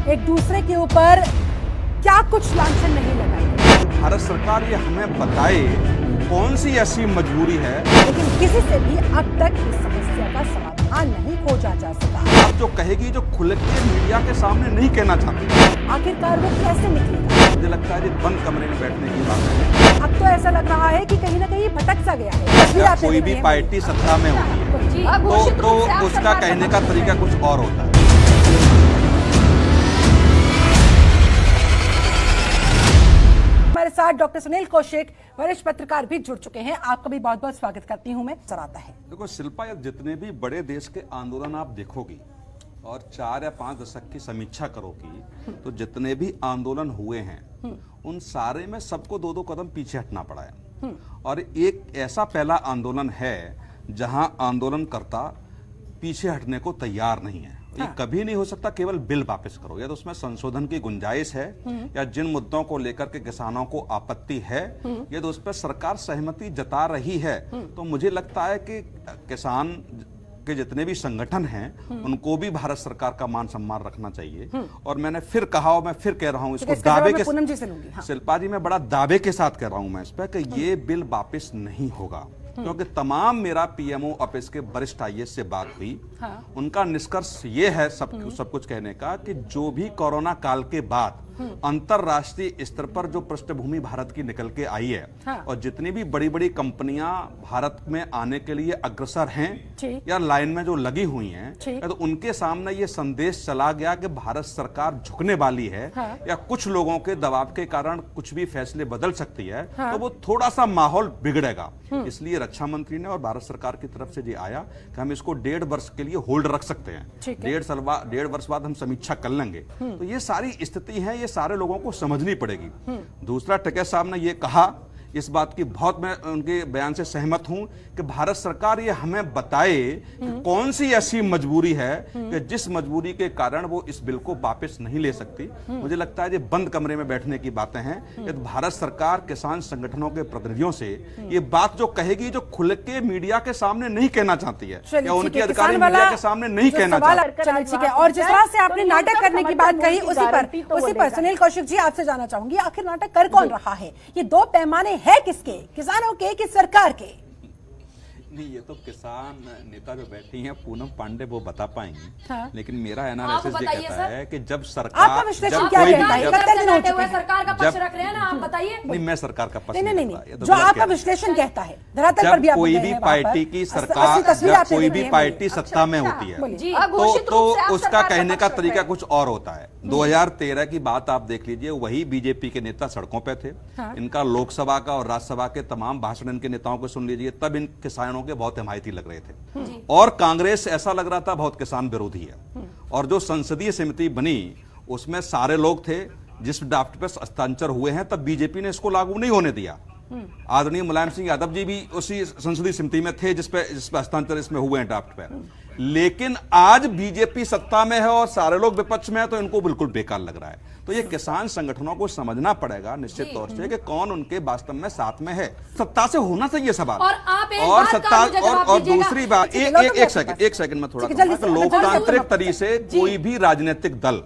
एक दूसरे के ऊपर क्या कुछ लांछन नहीं लगाई। भारत सरकार ये हमें बताए कौन सी ऐसी मजबूरी है, लेकिन किसी से भी अब तक इस समस्या का समाधान नहीं खोजा जा सका। आप जो कहेगी जो खुल के मीडिया के सामने नहीं कहना चाहती। आखिरकार वो कैसे निकलेगा? मुझे लगता है ये बंद कमरे में बैठने की बात है। अब तो ऐसा लग रहा है कि कहीं ना कहीं भटक सा गया है। तस्वीर जब आपने कोई देखी भी है। पार्टी सत्ता में होती है तो उसका कहने का तरीका कुछ और होता है। हमारे साथ डॉक्टर सुनील कौशिक वरिष्ठ पत्रकार भी जुड़ चुके हैं। आपका भी बहुत बहुत स्वागत करती हूं मैं। सर आता है देखो शिल्पा, जितने भी बड़े देश के आंदोलन आप देखोगी और 4 या 5 दशक की समीक्षा करोगी तो जितने भी आंदोलन हुए हैं उन सारे में सबको 2-2 कदम पीछे हटना पड़ा है। और एक ऐसा पहला आंदोलन है जहां आंदोलनकर्ता पीछे हटने को तैयार नहीं है। ये कभी नहीं हो सकता केवल बिल वापस करो, या तो उसमें संशोधन की गुंजाइश है या जिन मुद्दों को लेकर के किसानों को आपत्ति है या तो उस पर सरकार सहमति जता रही है। तो मुझे लगता है कि किसान के जितने भी संगठन हैं उनको भी भारत सरकार का मान सम्मान रखना चाहिए। और मैंने फिर कहा और मैं फिर कह रहा हूं इसको दावे के पूनम जी से लूंगी। हाँ। शिल्पा जी, मैं बड़ा दावे के साथ कह रहा हूं मैं इस पर कि ये बिल वापस नहीं होगा, क्योंकि तमाम मेरा पीएमओ ऑफिस के वरिष्ठ आईएएस से बात हुई। हाँ। उनका निष्कर्ष ये है सब कुछ कहने का कि जो भी कोरोना काल के बाद अंतरराष्ट्रीय स्तर पर जो पृष्ठभूमि भारत की निकल के आई है। हाँ। और जितनी भी बड़ी बड़ी कंपनियां भारत में आने के लिए अग्रसर हैं या लाइन में जो लगी हुई हैं, तो उनके सामने ये संदेश चला गया कि भारत सरकार झुकने वाली है। हाँ। या कुछ लोगों के दबाव के कारण कुछ भी फैसले बदल सकती है। हाँ। तो वो थोड़ा सा माहौल बिगड़ेगा। इसलिए रक्षा मंत्री ने और भारत सरकार की तरफ से ये आया कि हम इसको 1.5 वर्ष के लिए होल्ड रख सकते हैं। 1.5 वर्ष बाद हम समीक्षा कर लेंगे। तो ये सारी स्थिति है, ये सारे लोगों को समझनी पड़ेगी। दूसरा, टिकैत साहब ने ये कहा, इस बात की बहुत मैं उनके बयान से सहमत हूं कि भारत सरकार ये हमें बताए कि कौन सी ऐसी मजबूरी है कि जिस मजबूरी के कारण वो इस बिल को वापस नहीं ले सकती। मुझे लगता है ये बंद कमरे में बैठने की बातें हैं। यदि भारत सरकार किसान संगठनों के प्रतिनिधियों से ये बात जो कहेगी जो खुल के मीडिया के सामने नहीं कहना चाहती है या उनके अधिकारी मीडिया के सामने नहीं कहना चाहते। ठीक है। और जिस तरह से आपने नाटक करने की बात कही उसी पर सुनील कौशिक जी आपसे जानना चाहूंगी, आखिर नाटक कर कौन रहा है? ये 2 पैमाने है किसके? किसानों के कि सरकार के? नहीं, ये तो किसान नेता जो बैठी हैं पूनम पांडे वो बता पाएंगी। हाँ। लेकिन मेरा एनालिसिस ये कहता है कि जब आपका सरकार विश्लेषण क्या कहता है? सरकार का पक्ष रख रहे हैं ना, आप बताइए। नहीं, मैं सरकार का पक्ष नहीं, जो आपका विश्लेषण कहता है धरातल पर भी आप कोई भी पार्टी की सरकार, जब कोई भी पार्टी सत्ता में होती है तो उसका कहने का तरीका कुछ और होता है। 2013 की बात आप देख लीजिए, वही बीजेपी के नेता सड़कों पे थे। इनका लोकसभा का और राज्यसभा के तमाम भाषण इनके नेताओं को सुन लीजिए, तब इन किसानों के बहुत हिमायती लग रहे थे। और कांग्रेस ऐसा लग रहा था बहुत किसान विरोधी है। और जो संसदीय समिति बनी उसमें सारे लोग थे। जिस ड्राफ्ट पे हस्ताक्षर हुए हैं तब बीजेपी ने इसको लागू नहीं होने दिया। आदरणीय मुलायम सिंह यादव जी भी उसी संसदीय समिति में थे जिसपे हस्ताक्षर इसमें हुए हैं ड्राफ्ट पे। लेकिन आज बीजेपी सत्ता में है और सारे लोग विपक्ष में है तो इनको बिल्कुल बेकार लग रहा है। तो ये किसान संगठनों को समझना पड़ेगा निश्चित तौर से कि कौन उनके वास्तव में साथ में है। सत्ता से होना चाहिए सवाल। और सत्ता और दूसरी बात, एक सेकंड में थोड़ा लोकतांत्रिक तरीके से कोई भी राजनीतिक दल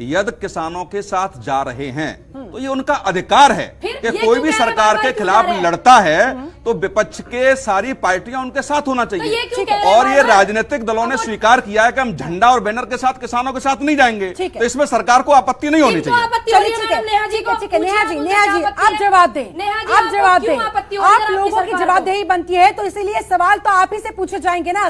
यदि किसानों के साथ जा रहे हैं तो ये उनका अधिकार है कि कोई भी सरकार के खिलाफ लड़ता है तो विपक्ष के सारी पार्टियां उनके साथ होना चाहिए। और ये राजनीतिक दलों ने स्वीकार किया है कि हम झंडा और बैनर के साथ किसानों के साथ नहीं जाएंगे, तो इसमें सरकार को आपत्ति नहीं होनी चाहिए। ठीक है नेहा जी आप जवाब दें। आप लोगों की जवाबदेही बनती है, तो इसीलिए सवाल तो आप ही से पूछे जाएंगे ना।